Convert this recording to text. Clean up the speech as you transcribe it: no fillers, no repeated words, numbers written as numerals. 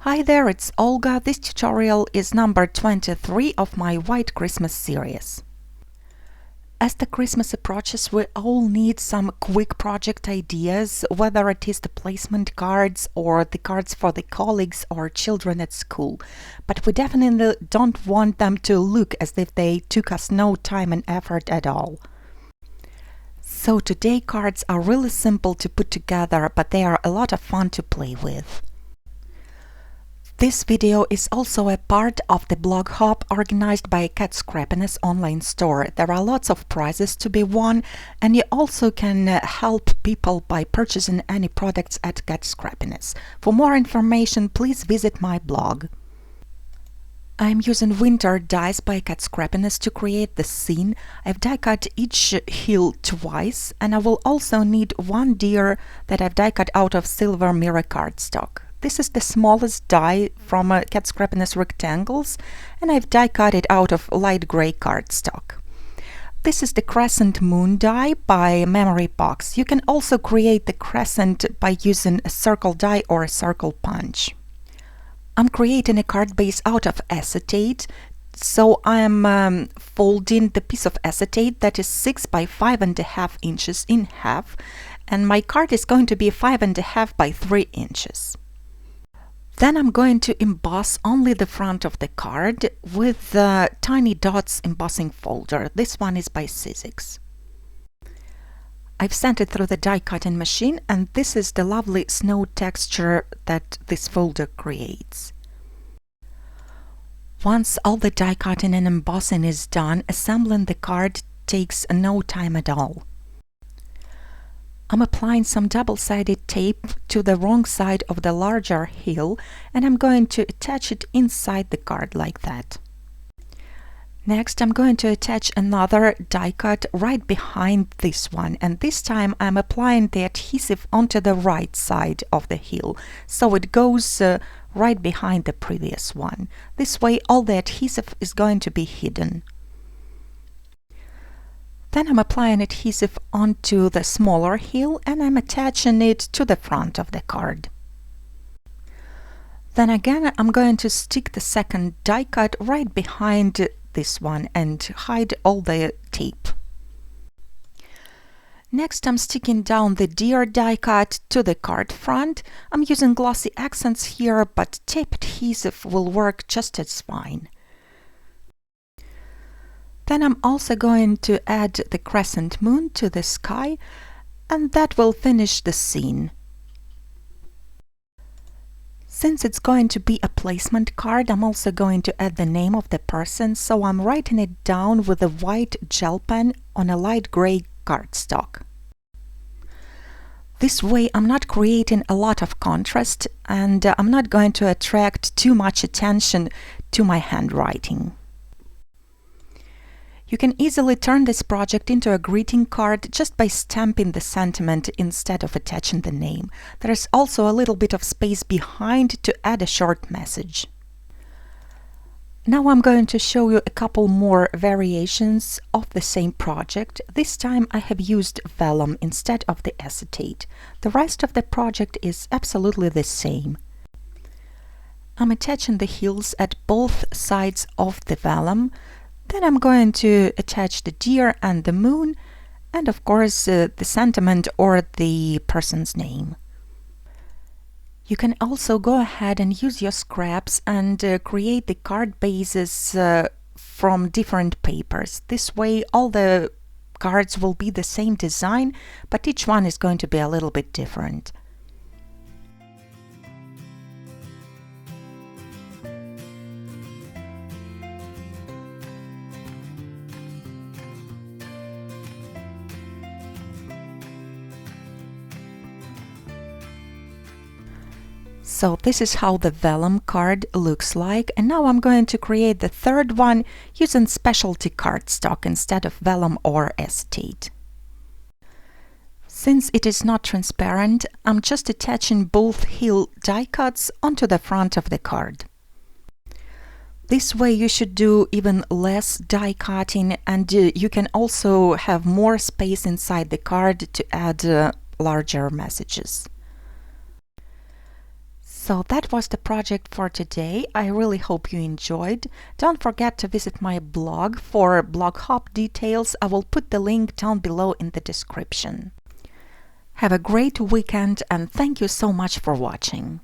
Hi there, it's Olga. This tutorial is number 23 of my White Christmas series. As the Christmas approaches, we all need some quick project ideas, whether it is the placement cards or the cards for the colleagues or children at school. But we definitely don't want them to look as if they took us no time and effort at all. So today cards are really simple to put together, but they are a lot of fun to play with. This video is also a part of the blog hop organized by Scrappiness online store. There are lots of prizes to be won, and you also can help people by purchasing any products at Scrappiness. For more information, please visit my blog. I'm using winter dies by Scrappiness to create the scene. I've die cut each hill twice, and I will also need one deer that I've die cut out of silver mirror cardstock. This is the smallest die from Scrappiness rectangles, and I've die cut it out of light gray cardstock. This is the crescent moon die by Memory Box. You can also create the crescent by using a circle die or a circle punch. I'm creating a card base out of acetate, so I'm folding the piece of acetate that is 6 by 5.5 inches in half, and my card is going to be 5.5 by 3 inches. Then I'm going to emboss only the front of the card with the Tiny Dots embossing folder. This one is by Sizzix. I've sent it through the die cutting machine, and this is the lovely snow texture that this folder creates. Once all the die cutting and embossing is done, assembling the card takes no time at all. I'm applying some double-sided tape to the wrong side of the larger hill, and I'm going to attach it inside the card like that. Next, I'm going to attach another die cut right behind this one, and this time I'm applying the adhesive onto the right side of the hill, so it goes right behind the previous one. This way all the adhesive is going to be hidden. Then I'm applying adhesive onto the smaller hill, and I'm attaching it to the front of the card. Then again I'm going to stick the second die cut right behind this one and hide all the tape. Next I'm sticking down the deer die cut to the card front. I'm using glossy accents here, but tape adhesive will work just as fine. Then I'm also going to add the crescent moon to the sky, and that will finish the scene. Since it's going to be a placement card, I'm also going to add the name of the person, so I'm writing it down with a white gel pen on a light gray cardstock. This way I'm not creating a lot of contrast, and I'm not going to attract too much attention to my handwriting. You can easily turn this project into a greeting card just by stamping the sentiment instead of attaching the name. There is also a little bit of space behind to add a short message. Now I'm going to show you a couple more variations of the same project. This time I have used vellum instead of the acetate. The rest of the project is absolutely the same. I'm attaching the hills at both sides of the vellum. Then I'm going to attach the deer and the moon, and of course the sentiment or the person's name. You can also go ahead and use your scraps and create the card bases from different papers. This way all the cards will be the same design, but each one is going to be a little bit different. So this is how the vellum card looks like, and now I'm going to create the third one using specialty cardstock instead of vellum or acetate. Since it is not transparent, I'm just attaching both hill die cuts onto the front of the card. This way you should do even less die cutting, and you can also have more space inside the card to add larger messages. So that was the project for today. I really hope you enjoyed. Don't forget to visit my blog for blog hop details. I will put the link down below in the description. Have a great weekend and thank you so much for watching.